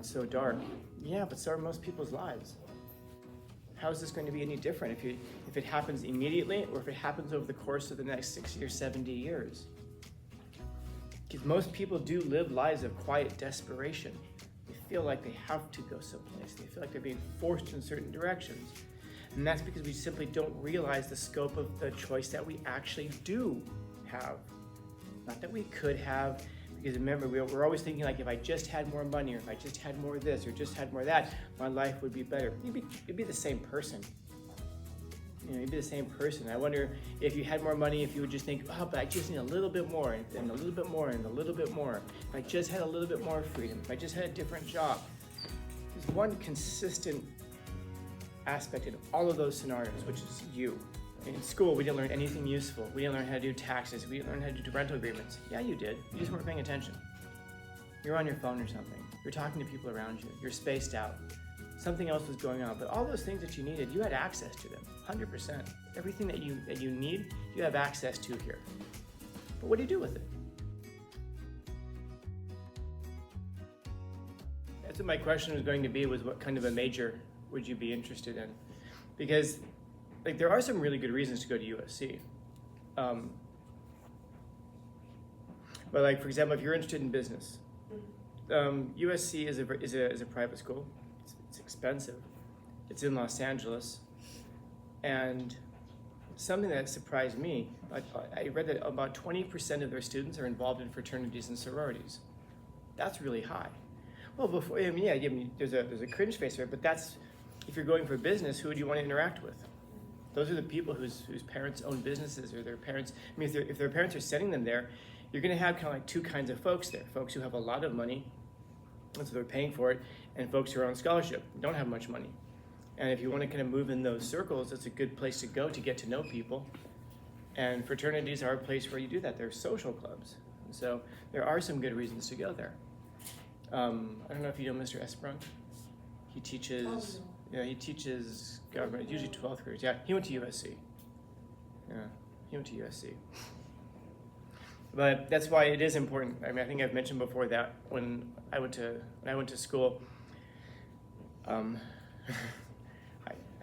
it's so dark. Yeah, but so are most people's lives. How is this going to be any different if it happens immediately or if it happens over the course of the next 60 or 70 years? Because most people do live lives of quiet desperation. They feel like they have to go someplace. They feel like they're being forced in certain directions. And that's because we simply don't realize the scope of the choice that we actually do have. Not that we could have, because remember, we're always thinking like, if I just had more money, or if I just had more of this, or just had more of that, my life would be better. You'd be the same person. You'd be the same person. I wonder if you had more money, if you would just think, oh, but I just need a little bit more, and a little bit more, and a little bit more. If I just had a little bit more freedom, if I just had a different job. There's one consistent aspect in all of those scenarios, which is you. In school, we didn't learn anything useful. We didn't learn how to do taxes. We didn't learn how to do rental agreements. Yeah, you did. You just weren't paying attention. You're on your phone or something. You're talking to people around you. You're spaced out. Something else was going on. But all those things that you needed, you had access to them, 100%. Everything that you need, you have access to here. But what do you do with it? That's what my question was going to be, was what kind of a major would you be interested in? Because like, there are some really good reasons to go to USC. But like, for example, if you're interested in business, USC is a private school. It's expensive. It's in Los Angeles. And something that surprised me, I read that about 20% of their students are involved in fraternities and sororities. That's really high. Well, before, there's a cringe face there, but that's, if you're going for business, who do you want to interact with? Those are the people whose parents own businesses, or their parents, if their parents are sending them there, you're gonna have kind of like two kinds of folks there. Folks who have a lot of money, and so they're paying for it, and folks who are on scholarship, don't have much money. And if you wanna kind of move in those circles, it's a good place to go to get to know people. And fraternities are a place where you do that. They're social clubs. And so there are some good reasons to go there. I don't know if you know Mr. Esprunk. He teaches, he teaches government, usually 12th graders. Yeah, he went to USC. Yeah, he went to USC. But that's why it is important. I mean, I think I've mentioned before that when I went to school, I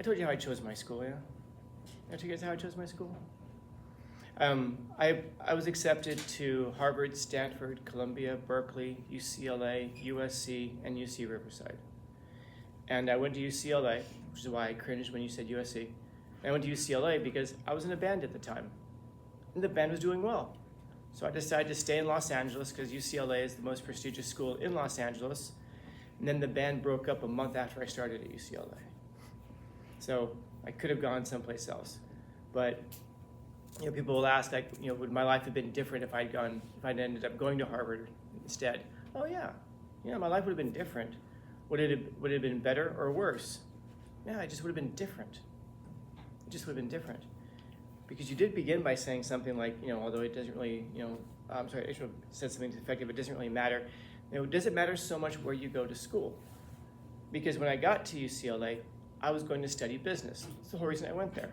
told you how I chose my school, yeah? I told you guys how I chose my school? I was accepted to Harvard, Stanford, Columbia, Berkeley, UCLA, USC, and UC Riverside. And I went to UCLA, which is why I cringed when you said USC. I went to UCLA because I was in a band at the time, and the band was doing well. So I decided to stay in Los Angeles because UCLA is the most prestigious school in Los Angeles. And then the band broke up a month after I started at UCLA. So I could have gone someplace else. But people will ask, like, would my life have been different if I'd ended up going to Harvard instead? Oh yeah, my life would have been different. Would it have been better or worse? Yeah, it just would have been different. It just would have been different. Because you did begin by saying something like, although it doesn't really, I'm sorry, I should have said something effective, it doesn't really matter. Does it matter so much where you go to school? Because when I got to UCLA, I was going to study business. That's the whole reason I went there.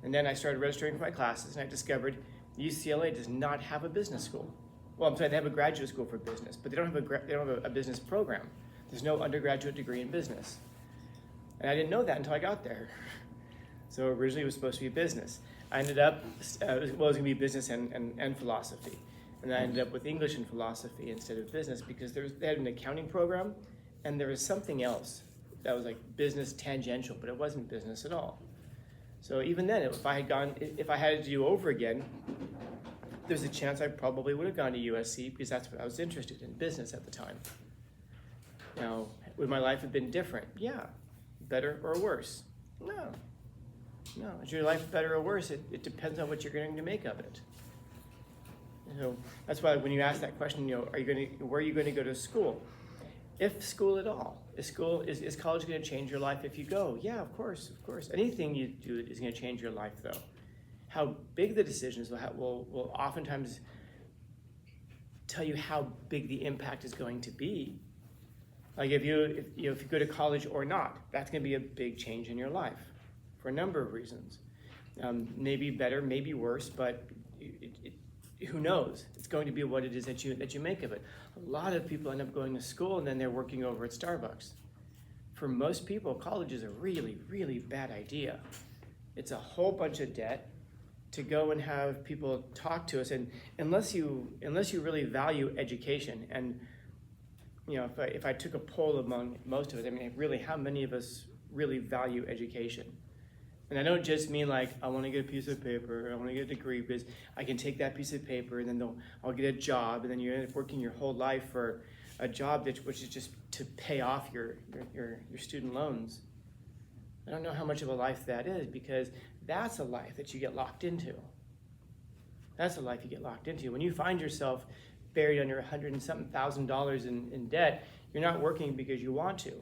And then I started registering for my classes, and I discovered UCLA does not have a business school. Well, I'm sorry, they have a graduate school for business, but they don't have a business program. There's no undergraduate degree in business. And I didn't know that until I got there. So originally it was supposed to be business. I ended up, it was going to be business and philosophy. And I ended up with English and philosophy instead of business because they had an accounting program, and there was something else that was like business tangential, but it wasn't business at all. So even then, if I had to do over again, there's a chance I probably would have gone to USC because that's what I was interested in, business at the time. Now, would my life have been different? Yeah. Better or worse? No. Is your life better or worse? It depends on what you're going to make of it. So that's why when you ask that question, where are you going to go to school? If school at all. Is college going to change your life if you go? Yeah, of course. Anything you do is going to change your life, though. How big the decisions will oftentimes tell you how big the impact is going to be. Like if you go to college or not, that's going to be a big change in your life for a number of reasons. Maybe better, maybe worse, but who knows? It's going to be what it is that you make of it. A lot of people end up going to school and then they're working over at Starbucks. For most people, college is a really, really bad idea. It's a whole bunch of debt to go and have people talk to us, and unless you really value education, and if I took a poll among most of us, I mean, really, how many of us really value education? And I don't just mean like, I want to get a piece of paper, I want to get a degree, because I can take that piece of paper and then I'll get a job, and then you end up working your whole life for a job which is just to pay off your student loans. I don't know how much of a life that is, because that's a life that you get locked into. That's a life you get locked into. When you find yourself buried under $100,000 in debt, you're not working because you want to.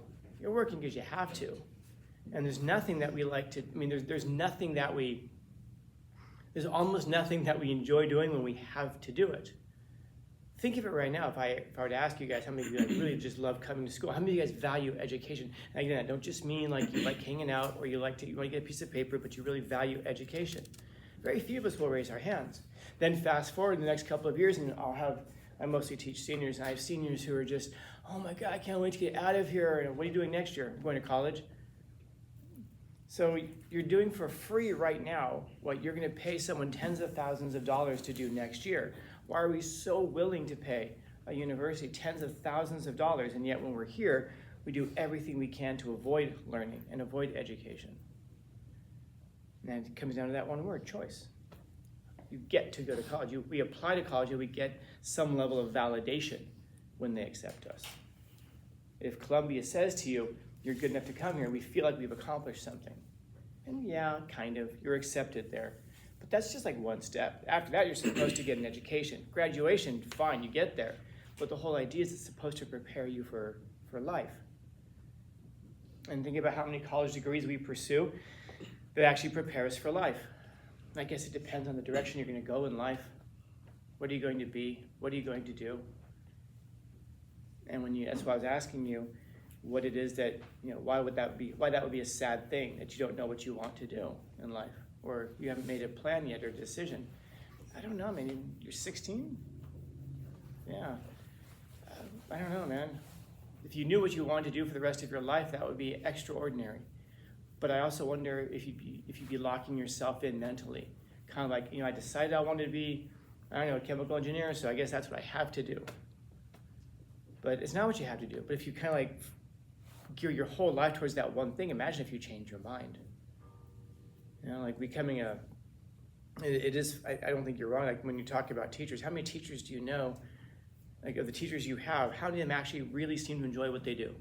You're working because you have to. And there's nothing that we like to, I mean, there's almost nothing that we enjoy doing when we have to do it. Think of it right now. If I were to ask you guys, how many of you guys really just love coming to school? How many of you guys value education? And again, I don't just mean like you like hanging out, or you want to get a piece of paper, but you really value education. Very few of us will raise our hands. Then fast forward the next couple of years, and I mostly teach seniors, and I have seniors who are just, oh my God, I can't wait to get out of here. And what are you doing next year? I'm going to college. So you're doing for free right now what you're going to pay someone tens of thousands of dollars to do next year. Why are we so willing to pay a university tens of thousands of dollars, and yet when we're here, we do everything we can to avoid learning and avoid education? And it comes down to that one word, choice. You get to go to college. We apply to college and we get some level of validation when they accept us. If Columbia says to you, you're good enough to come here, we feel like we've accomplished something. And yeah, kind of, you're accepted there. But that's just like one step. After that, you're supposed to get an education. Graduation, fine, you get there. But the whole idea is it's supposed to prepare you for life. And think about how many college degrees we pursue that actually prepare us for life. I guess it depends on the direction you're going to go in life. What are you going to be? What are you going to do? And that's why I was asking you what it is that, why that would be a sad thing, that you don't know what you want to do in life, or you haven't made a plan yet or a decision. I don't know, maybe you're 16? Yeah. I don't know, man. If you knew what you wanted to do for the rest of your life, that would be extraordinary. But I also wonder if you'd be locking yourself in mentally. Kind of like, I decided I wanted to be, a chemical engineer, so I guess that's what I have to do. But it's not what you have to do. But if you kind of like gear your whole life towards that one thing, imagine if you change your mind. Like becoming it is, I don't think you're wrong. Like when you talk about teachers, how many teachers do you know, like of the teachers you have, how many of them actually really seem to enjoy what they do?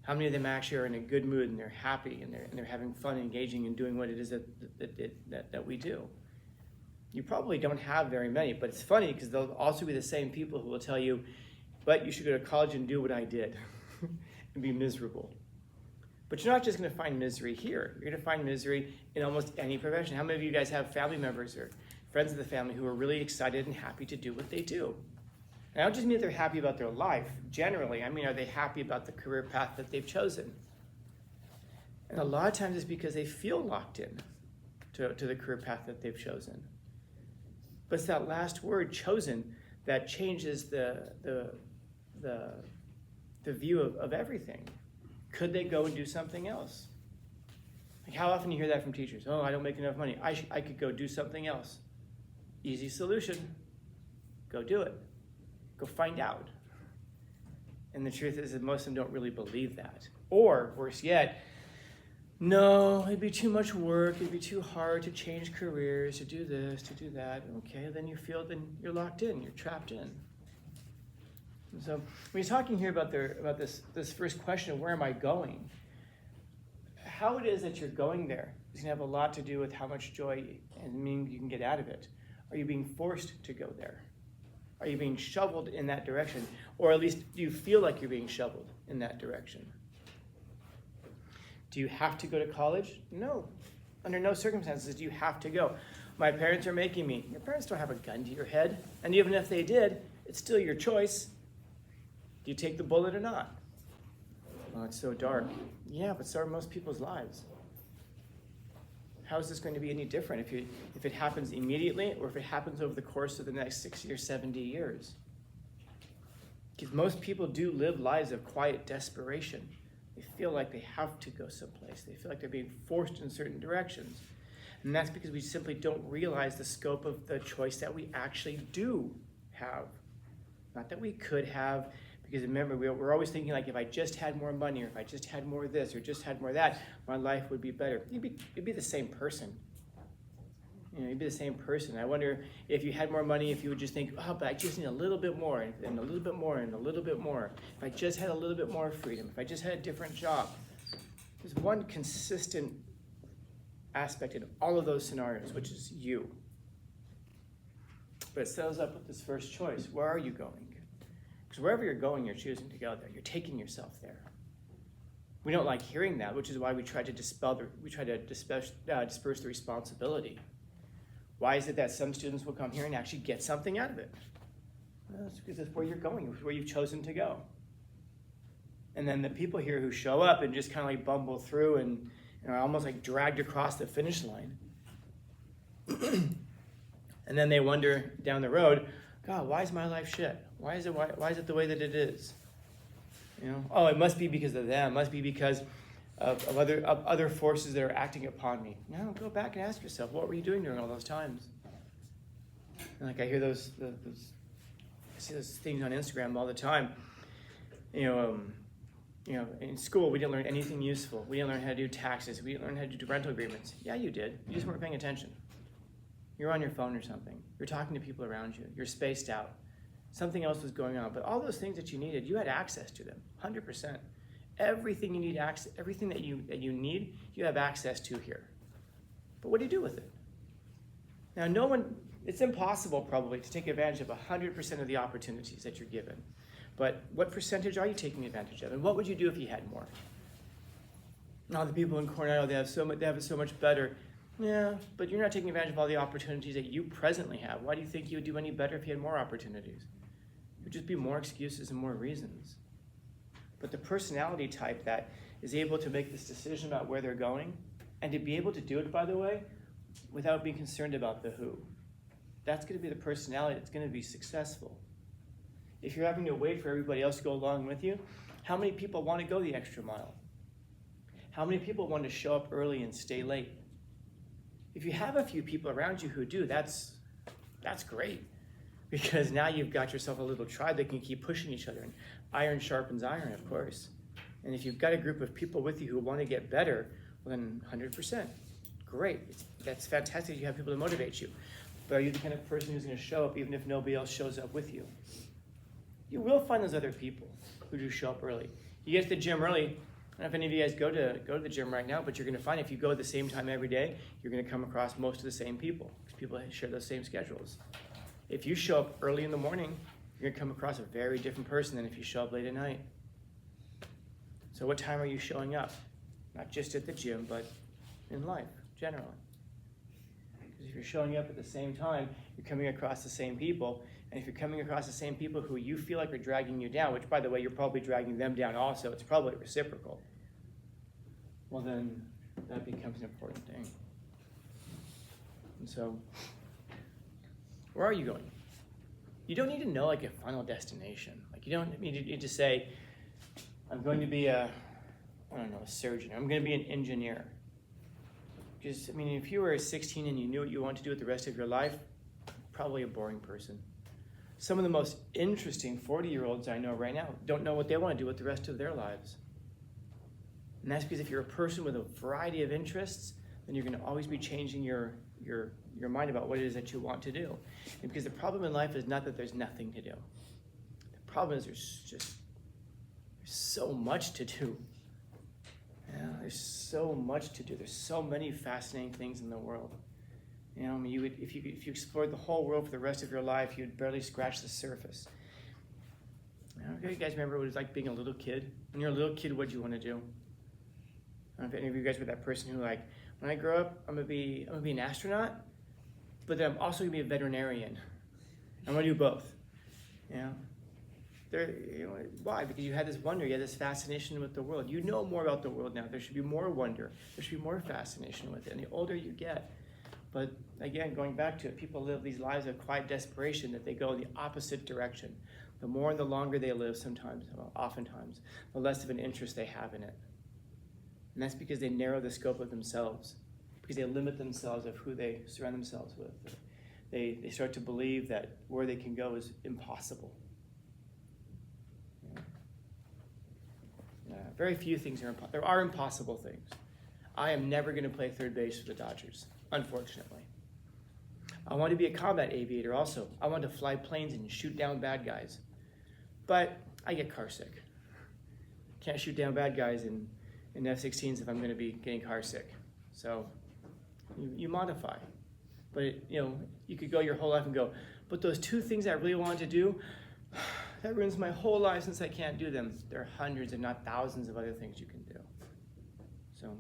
How many of them actually are in a good mood and they're happy and they're having fun, engaging and doing what it is that we do? You probably don't have very many, but it's funny because they'll also be the same people who will tell you, but you should go to college and do what I did and be miserable. But you're not just going to find misery here. You're going to find misery in almost any profession. How many of you guys have family members or friends of the family who are really excited and happy to do what they do? And I don't just mean that they're happy about their life. Generally, I mean, are they happy about the career path that they've chosen? And a lot of times it's because they feel locked in to the career path that they've chosen. But it's that last word, chosen, that changes the view of everything. Could they go and do something else? Like how often you hear that from teachers? Oh, I don't make enough money. I could go do something else. Easy solution. Go do it. Go find out. And the truth is that most of them don't really believe that. Or, worse yet, no, it'd be too much work, it'd be too hard to change careers, to do this, to do that. Okay, then you're locked in, you're trapped in. And so when you're talking here about this first question of where am I going, how it is that you're going there is going to have a lot to do with how much joy and meaning you can get out of it. Are you being forced to go there? Are you being shoveled in that direction? Or at least do you feel like you're being shoveled in that direction? Do you have to go to college? No. Under no circumstances do you have to go. My parents are making me. Your parents don't have a gun to your head. And even if they did, it's still your choice. Do you take the bullet or not? Oh, it's so dark. Yeah, but so are most people's lives. how is this going to be any different if it happens immediately or if it happens over the course of the next 60 or 70 years? Because most people do live lives of quiet desperation. They feel like they have to go someplace. They feel like they're being forced in certain directions. And that's because we simply don't realize the scope of the choice that we actually do have. Not that we could have, because remember, we're always thinking like, if I just had more money, or if I just had more of this, or just had more of that, my life would be better. You'd be the same person. You'd be the same person. I wonder if you had more money, if you would just think, oh, but I just need a little bit more, and a little bit more, and a little bit more. If I just had a little bit more freedom, if I just had a different job. There's one consistent aspect in all of those scenarios, which is you. But it settles up with this first choice. Where are you going? Because wherever you're going, you're choosing to go there. You're taking yourself there. We don't like hearing that, which is why we try to disperse the responsibility. Why is it that some students will come here and actually get something out of it? Well, that's because that's where you're going, it's where you've chosen to go. And then the people here who show up and just kind of like bumble through and are almost like dragged across the finish line. And then they wonder down the road, God, why is my life shit? Why is it the way that it is? Oh, it must be because of them. It must be because of other forces that are acting upon me. No, go back and ask yourself, what were you doing during all those times? And like I hear I see those things on Instagram all the time. In school, we didn't learn anything useful. We didn't learn how to do taxes. We didn't learn how to do rental agreements. Yeah, you did. You just weren't paying attention. You're on your phone or something. You're talking to people around you. You're spaced out. Something else was going on. But all those things that you needed, you had access to them, 100%. Everything you need access, everything that you need, you have access to here. But what do you do with it? Now, it's impossible probably to take advantage of 100% of the opportunities that you're given. But what percentage are you taking advantage of? And what would you do if you had more? Now, the people in Cornell, they have it so much better. Yeah, but you're not taking advantage of all the opportunities that you presently have. Why do you think you would do any better if you had more opportunities? It would just be more excuses and more reasons. But the personality type that is able to make this decision about where they're going, and to be able to do it, by the way, without being concerned about the who, that's going to be the personality that's going to be successful. If you're having to wait for everybody else to go along with you, how many people want to go the extra mile? How many people want to show up early and stay late? If you have a few people around you who do, that's great. Because now you've got yourself a little tribe that can keep pushing each other. And iron sharpens iron, of course. And if you've got a group of people with you who want to get better, well then 100%. Great. That's fantastic. You have people to motivate you. But are you the kind of person who's going to show up even if nobody else shows up with you? You will find those other people who do show up early. You get to the gym early. I don't know if any of you guys go to the gym right now, but you're going to find if you go at the same time every day, you're going to come across most of the same people because people share those same schedules. If you show up early in the morning, you're going to come across a very different person than if you show up late at night. So what time are you showing up? Not just at the gym, but in life, generally. Because if you're showing up at the same time, you're coming across the same people. And if you're coming across the same people who you feel like are dragging you down, which, by the way, you're probably dragging them down also, it's probably reciprocal, well, then that becomes an important thing. And so, where are you going? You don't need to know like a final destination. Like you don't need to say, I'm going to be a surgeon. I'm going to be an engineer. Because, if you were 16 and you knew what you wanted to do with the rest of your life, probably a boring person. Some of the most interesting 40-year-olds I know right now don't know what they want to do with the rest of their lives. And that's because if you're a person with a variety of interests, then you're going to always be changing your mind about what it is that you want to do. And because the problem in life is not that there's nothing to do. The problem is there's so much to do. Yeah, there's so much to do. There's so many fascinating things in the world. If you explored the whole world for the rest of your life, you'd barely scratch the surface. You guys remember what it was like being a little kid? When you're a little kid, what do you want to do? I don't know if any of you guys were that person who when I grow up, I'm gonna be an astronaut, but then I'm also gonna be a veterinarian. I'm gonna do both. Why? Because you had this wonder, you had this fascination with the world. You know more about the world now. There should be more wonder. There should be more fascination with it. And the older you get, but again, going back to it, people live these lives of quiet desperation that they go in the opposite direction. The more and the longer they live, oftentimes, the less of an interest they have in it. And that's because they narrow the scope of themselves, because they limit themselves of who they surround themselves with. They start to believe that where they can go is impossible. Very few things are impossible. There are impossible things. I am never going to play third base for the Dodgers, unfortunately. I want to be a combat aviator also. I want to fly planes and shoot down bad guys. But I get car sick. Can't shoot down bad guys in F-16s if I'm going to be getting car sick. So you modify. But you could go your whole life and go, but those two things I really wanted to do, that ruins my whole life since I can't do them. There are hundreds, if not thousands, of other things you can do. So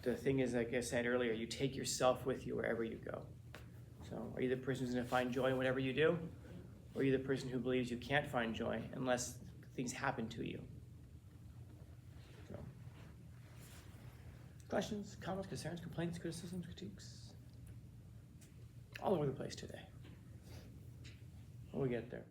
the thing is, like I said earlier, you take yourself with you wherever you go. So are you the person who's going to find joy in whatever you do? Or are you the person who believes you can't find joy unless things happen to you? So, questions, comments, concerns, complaints, criticisms, critiques? All over the place today. We'll get there.